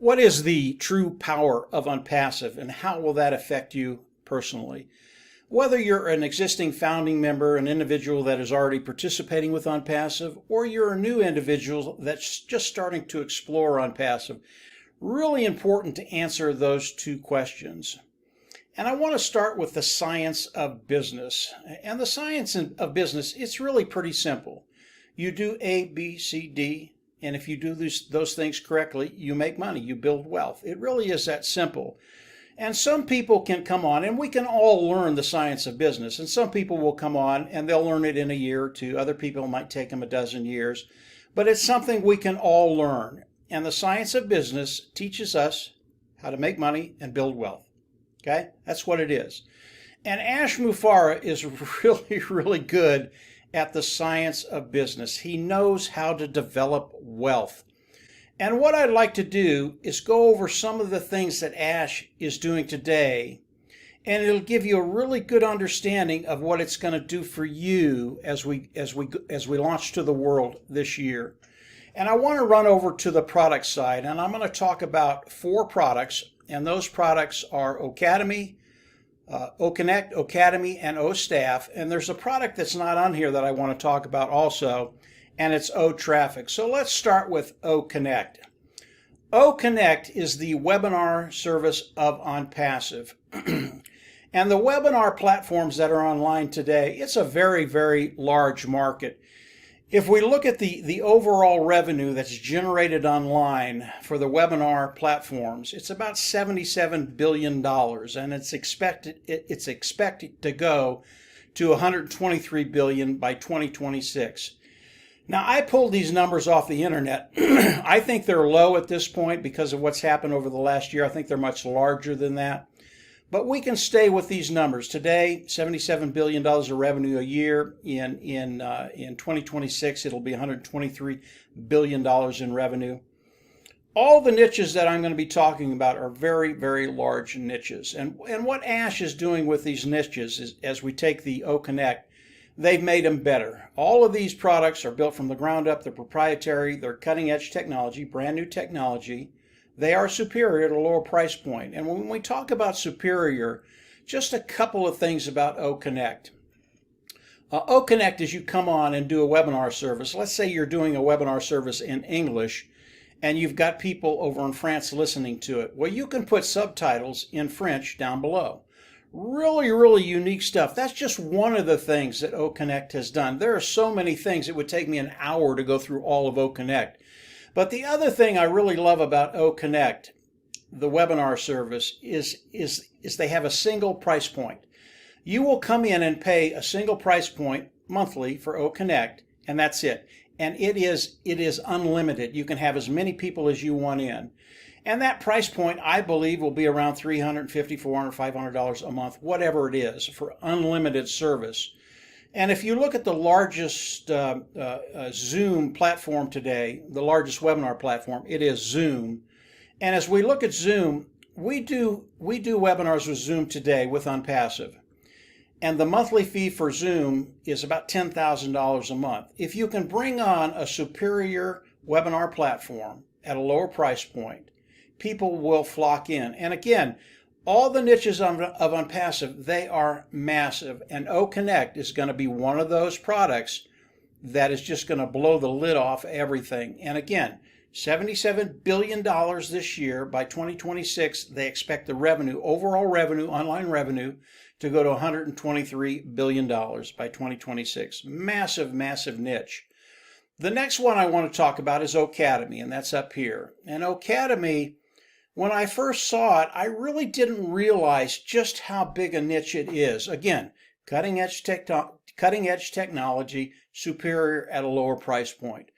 What is the true power of ONPASSIVE and how will that affect you personally? Whether you're an existing founding member, an individual that is already participating with ONPASSIVE, or you're a new individual that's just starting to explore ONPASSIVE, really important to answer those two questions. And I want to start with the science of business. And the science of business, it's really pretty simple. You do A, B, C, D, and if you do those things correctly, you make money, you build wealth. It really is that simple. And some people can come on, and we can all learn the science of business. And some people will come on and they'll learn it in a year or two. Other people might take them a dozen years. But it's something we can all learn. And the science of business teaches us how to make money and build wealth. Okay? That's what it is. And Ash Mufareh is really good at the science of business. He knows how to develop wealth. And what I'd like to do is go over some of the things that Ash is doing today, and it'll give you a really good understanding of what it's going to do for you as we launch to the world this year. And I want to run over to the product side, and I'm going to talk about 4 products, and those products are Ocademy, OConnect, Ocademy, and OStaff. And there's a product that's not on here that I want to talk about also, and it's OTraffic. So let's start with OConnect. OConnect is the webinar service of ONPASSIVE. And the webinar platforms that are online today, it's a very, very large market. If we look at the overall revenue that's generated online for the webinar platforms, it's about $77 billion, and it's expected to go to $123 billion by 2026. Now, I pulled these numbers off the internet. I think they're low at this point because of what's happened over the last year. I think they're much larger than that. But we can stay with these numbers. Today, $77 billion of revenue a year. In 2026, it'll be $123 billion in revenue. All the niches that I'm going to be talking about are very, very large niches. And what Ash is doing with these niches is, as we take the OConnect, they've made them better. All of these products are built from the ground up. They're proprietary. They're cutting-edge technology, brand new technology. They are superior at a lower price point. And when we talk about superior, just a couple of things about OConnect. OConnect is you come on and do a webinar service. Let's say you're doing a webinar service in English and you've got people over in France listening to it. Well, you can put subtitles in French down below. Really, really unique stuff. That's just one of the things that OConnect has done. There are so many things. It would take me an hour to go through all of OConnect. But the other thing I really love about OConnect, the webinar service, is they have a single price point. You will come in and pay a single price point monthly for OConnect, and that's it. And it is unlimited. You can have as many people as you want in. And that price point, I believe, will be around $350, $400, $500 a month, whatever it is, for unlimited service. And if you look at the largest Zoom platform today, the largest webinar platform, it is Zoom. And as we look at Zoom, we do webinars with Zoom today with ONPASSIVE. And the monthly fee for Zoom is about $10,000 a month. If you can bring on a superior webinar platform at a lower price point, people will flock in. And again, all the niches of ONPASSIVE, they are massive. And OConnect is going to be one of those products that is just going to blow the lid off everything. And again, $77 billion this year. By 2026, they expect the revenue, overall revenue, online revenue, to go to $123 billion by 2026. Massive, massive niche. The next one I want to talk about is Ocademy, and that's up here. And Ocademy, when I first saw it, I really didn't realize just how big a niche it is. Again, cutting-edge technology, superior at a lower price point.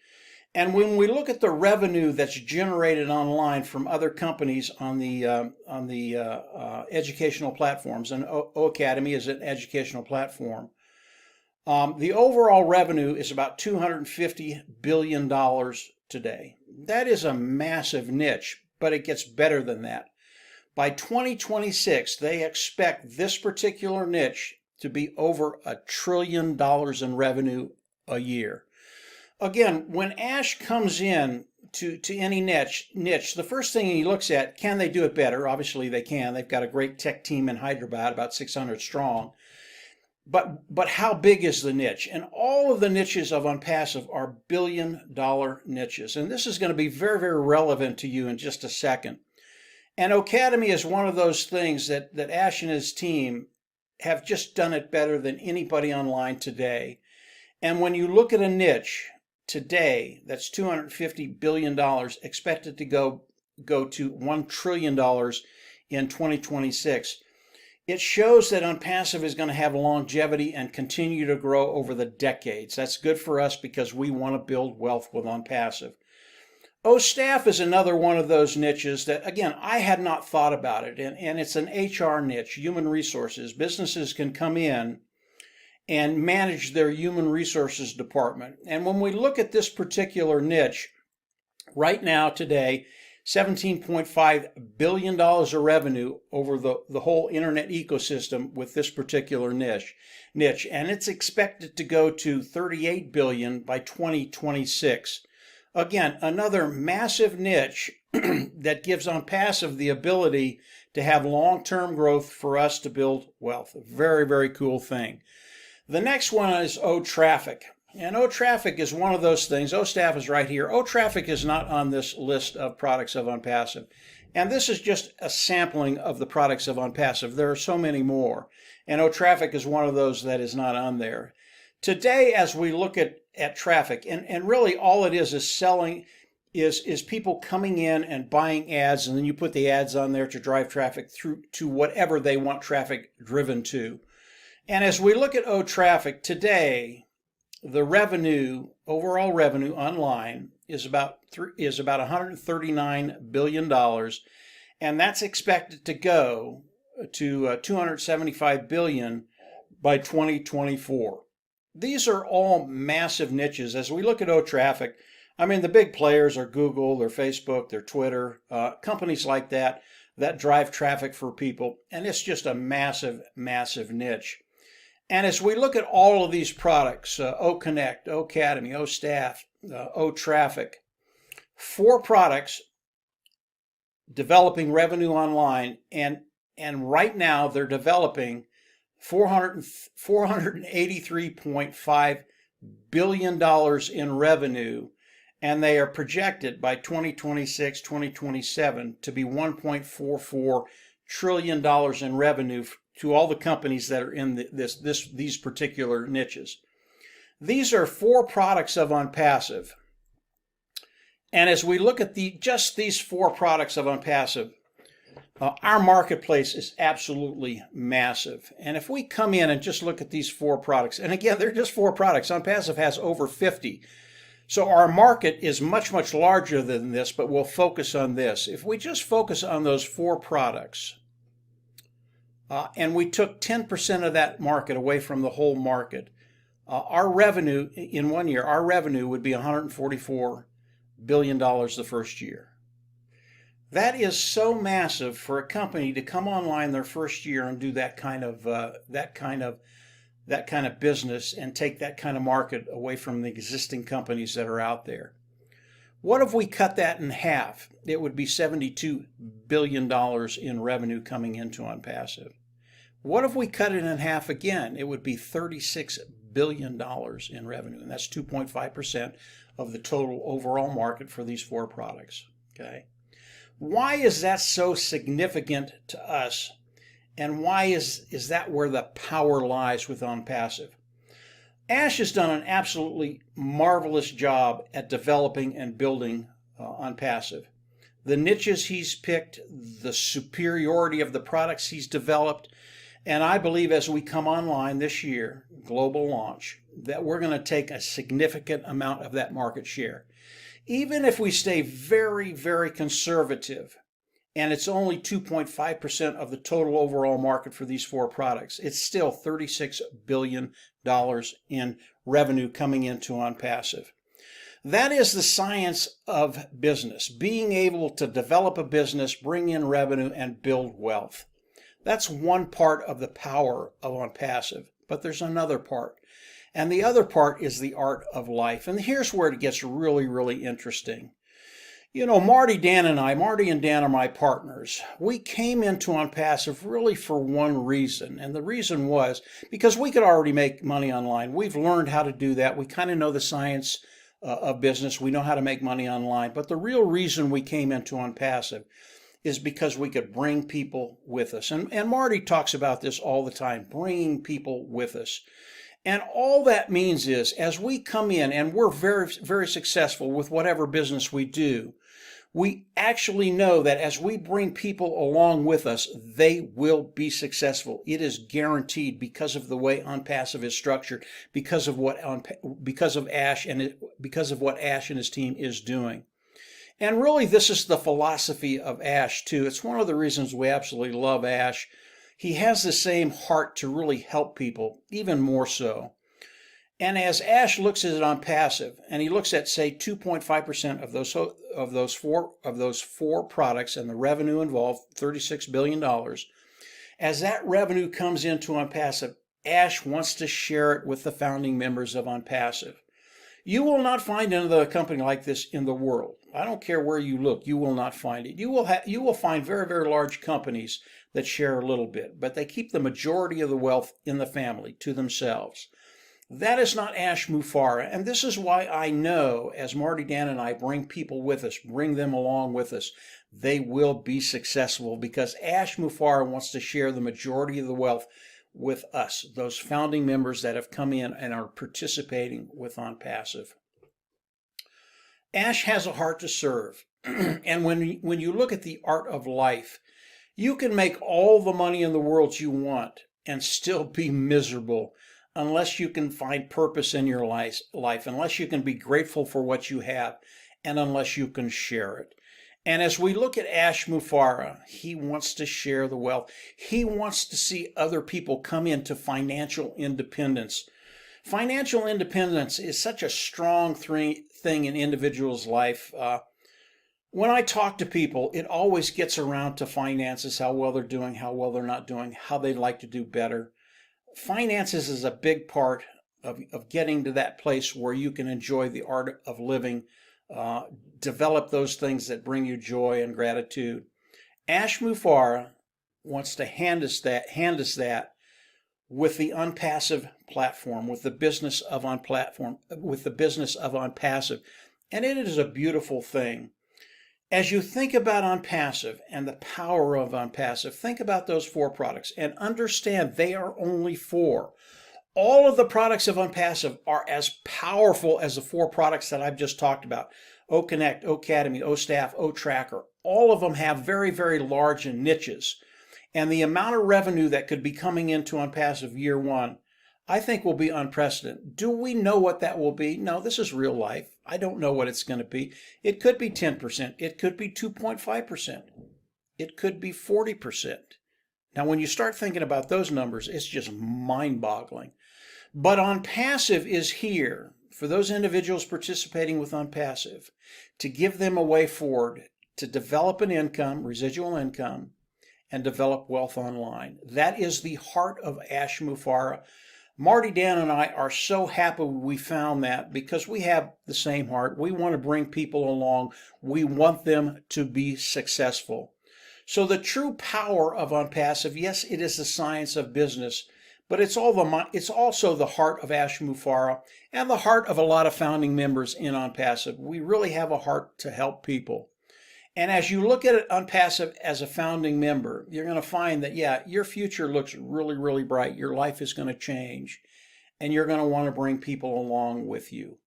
And when we look at the revenue that's generated online from other companies on the educational platforms, and Ocademy is an educational platform, the overall revenue is about $250 billion today. That is a massive niche. But it gets better than that. By 2026, they expect this particular niche to be over $1 trillion in revenue a year. Again, when Ash comes in to any niche, the first thing he looks at, can they do it better? Obviously they can. They've got a great tech team in Hyderabad, about 600 strong. But how big is the niche? And all of the niches of ONPASSIVE are billion-dollar niches. And this is going to be very, very relevant to you in just a second. And Academy is one of those things that Ash and his team have just done it better than anybody online today. And when you look at a niche today that's $250 billion, expected to go to $1 trillion in 2026, it shows that ONPASSIVE is going to have longevity and continue to grow over the decades. That's good for us because we want to build wealth with ONPASSIVE. O-Staff is another one of those niches that, again, I had not thought about it. And it's an HR niche, human resources. Businesses can come in and manage their human resources department. And when we look at this particular niche, right now, today, $17.5 billion of revenue over the whole internet ecosystem with this particular niche. And it's expected to go to $38 billion by 2026. Again, another massive niche that gives ONPASSIVE the ability to have long-term growth for us to build wealth. A very, very cool thing. The next one is O-Traffic. And O-Traffic is one of those things. O-Staff is right here. O-Traffic is not on this list of products of ONPASSIVE. And this is just a sampling of the products of ONPASSIVE. There are so many more. And O-Traffic is one of those that is not on there. Today, as we look at traffic, and really all it is selling, is people coming in and buying ads, and then you put the ads on there to drive traffic through to whatever they want traffic driven to. And as we look at O-Traffic today, the revenue, overall revenue online is about $139 billion, and that's expected to go to $275 billion by 2024. These are all massive niches. As we look at O-Traffic, I mean, the big players are Google, their Facebook, their Twitter, companies like that drive traffic for people, and it's just a massive, massive niche. And as we look at all of these products, O-Connect, O-Academy, O-Staff, O-Traffic, 4 products developing revenue online, and right now they're developing $483.5 billion in revenue, and they are projected by 2026, 2027 to be $1.44 trillion in revenue to all the companies that are in these particular niches. These are 4 products of ONPASSIVE. And as we look at just these 4 products of ONPASSIVE, our marketplace is absolutely massive. And if we come in and just look at these 4 products, and again, they're just 4 products. ONPASSIVE has over 50. So our market is much, much larger than this, but we'll focus on this. If we just focus on those 4 products, and we took 10% of that market away from the whole market, our revenue in 1 year, our revenue would be $144 billion the first year. That is so massive for a company to come online their first year and do that kind of business and take that kind of market away from the existing companies that are out there. What if we cut that in half? It would be $72 billion in revenue coming into ONPASSIVE. What if we cut it in half again? It would be $36 billion in revenue, and that's 2.5% of the total overall market for these 4 products. Okay. Why is that so significant to us? And why is that where the power lies with ONPASSIVE? Ash has done an absolutely marvelous job at developing and building ONPASSIVE. The niches he's picked, the superiority of the products he's developed, and I believe as we come online this year, global launch, that we're going to take a significant amount of that market share. Even if we stay very, very conservative, and it's only 2.5% of the total overall market for these 4 products, it's still $36 billion in revenue coming into ONPASSIVE. That is the science of business, being able to develop a business, bring in revenue, and build wealth. That's one part of the power of ONPASSIVE, but there's another part. And the other part is the art of life. And here's where it gets really, really interesting. You know, Marty and Dan are my partners. We came into ONPASSIVE really for one reason. And the reason was because we could already make money online. We've learned how to do that. We kind of know the science of business. We know how to make money online. But the real reason we came into ONPASSIVE is because we could bring people with us. And Marty talks about this all the time, bringing people with us. And all that means is as we come in and we're very, very successful with whatever business we do, we actually know that as we bring people along with us, they will be successful. It is guaranteed because of the way ONPASSIVE is structured, because of what Ash and his team is doing. And really, this is the philosophy of Ash too. It's one of the reasons we absolutely love Ash. He has the same heart to really help people, even more so. And as Ash looks at it ONPASSIVE, and he looks at, say, 2.5% of those four products and the revenue involved, $36 billion, as that revenue comes into ONPASSIVE, Ash wants to share it with the founding members of ONPASSIVE. You will not find another company like this in the world. I don't care where you look, you will not find it. You will find very, very large companies that share a little bit, but they keep the majority of the wealth in the family to themselves. That is not Ash Mufareh, and this is why I know as Marty, Dan, and I bring people with us, bring them along with us, they will be successful because Ash Mufareh wants to share the majority of the wealth with us, those founding members that have come in and are participating with ONPASSIVE. Ash has a heart to serve, and when you look at the art of life, you can make all the money in the world you want and still be miserable unless you can find purpose in your life, unless you can be grateful for what you have, and unless you can share it. And as we look at Ash Mufareh, he wants to share the wealth. He wants to see other people come into financial independence. Financial independence is such a strong thing in individuals' life. When I talk to people, it always gets around to finances, how well they're doing, how well they're not doing, how they'd like to do better. Finances is a big part of getting to that place where you can enjoy the art of living, develop those things that bring you joy and gratitude. Ash Mufareh wants to hand us that with the ONPASSIVE platform, with the business of ONPASSIVE, and it is a beautiful thing. As you think about ONPASSIVE and the power of ONPASSIVE, think about those four products and understand they are only four. All of the products of ONPASSIVE are as powerful as the four products that I've just talked about. OConnect, OAcademy, OStaff, OTracker. All of them have very, very large niches. And the amount of revenue that could be coming into ONPASSIVE year one, I think will be unprecedented. Do we know what that will be? No, this is real life. I don't know what it's going to be. It could be 10%. It could be 2.5%. It could be 40%. Now, when you start thinking about those numbers, it's just mind-boggling. But ONPASSIVE is here for those individuals participating with ONPASSIVE to give them a way forward to develop an income, residual income, and develop wealth online. That is the heart of Ash Mufareh. Marty, Dan, and I are so happy we found that because we have the same heart. We want to bring people along. We want them to be successful. So the true power of ONPASSIVE, yes, it is the science of business, but it's also the heart of Ash Mufareh and the heart of a lot of founding members in ONPASSIVE. We really have a heart to help people. And as you look at it ONPASSIVE as a founding member, you're going to find that, yeah, your future looks really, really bright. Your life is going to change, and you're going to want to bring people along with you.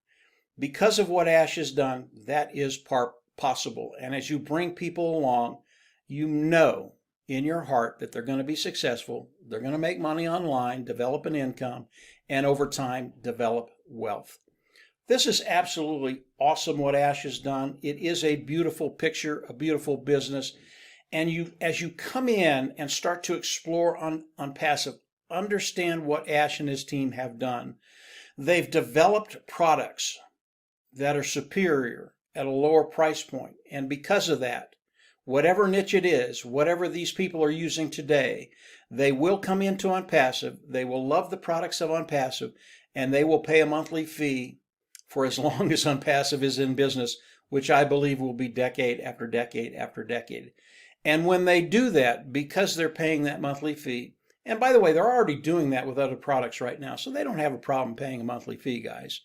Because of what Ash has done, that is possible. And as you bring people along, you know in your heart that they're going to be successful. They're going to make money online, develop an income, and over time, develop wealth. This is absolutely awesome what Ash has done. It is a beautiful picture, a beautiful business. And as you come in and start to explore ONPASSIVE, understand what Ash and his team have done. They've developed products that are superior at a lower price point. And because of that, whatever niche it is, whatever these people are using today, they will come into ONPASSIVE, they will love the products of ONPASSIVE, and they will pay a monthly fee for as long as ONPASSIVE is in business, which I believe will be decade after decade after decade. And when they do that, because they're paying that monthly fee, and by the way, they're already doing that with other products right now, so they don't have a problem paying a monthly fee, guys.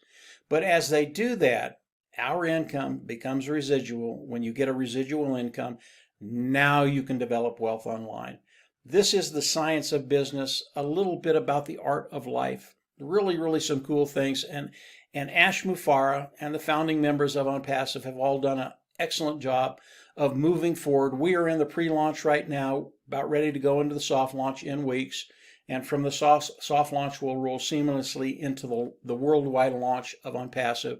But as they do that, our income becomes residual. When you get a residual income, now you can develop wealth online. This is the science of business, a little bit about the art of life. Really, really some cool things. And Ash Mufareh and the founding members of ONPASSIVE have all done an excellent job of moving forward. We are in the pre-launch right now, about ready to go into the soft launch in weeks. And from the soft launch, we'll roll seamlessly into the worldwide launch of ONPASSIVE.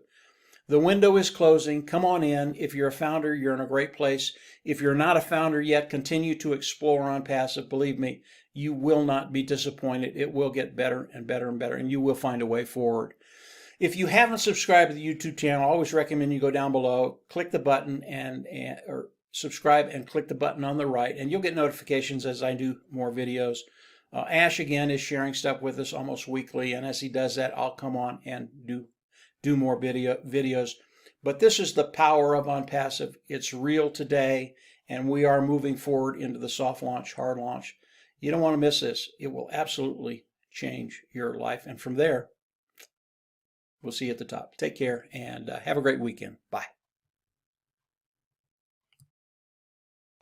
The window is closing. Come on in. If you're a founder, you're in a great place. If you're not a founder yet, continue to explore ONPASSIVE. Believe me, you will not be disappointed. It will get better and better and better, and you will find a way forward. If you haven't subscribed to the YouTube channel, I always recommend you go down below, click the button or subscribe and click the button on the right, and you'll get notifications as I do more videos. Ash, again, is sharing stuff with us almost weekly, and as he does that, I'll come on and do more videos. But this is the power of ONPASSIVE. It's real today, and we are moving forward into the soft launch, hard launch. You don't want to miss this. It will absolutely change your life. And from there, we'll see you at the top. Take care and have a great weekend. Bye.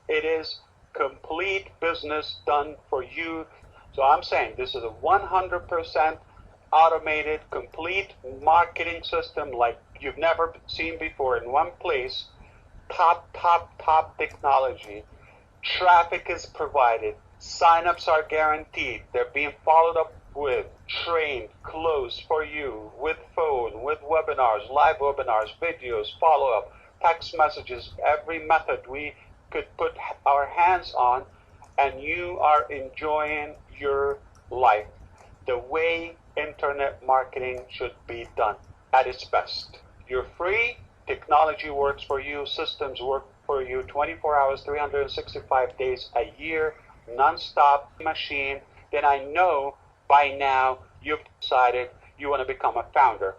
It is complete business done for you. So I'm saying this is a 100% automated, complete marketing system like you've never seen before in one place. Top technology. Traffic is provided. Signups are guaranteed. They're being followed up with, trained, closed for you, with phone, with webinars, live webinars, videos, follow-up, text messages, every method we could put our hands on, and you are enjoying your life the way internet marketing should be done at its best. You're free, technology works for you, systems work for you 24 hours, 365 days a year, non-stop machine. Then I know by now you've decided you want to become a founder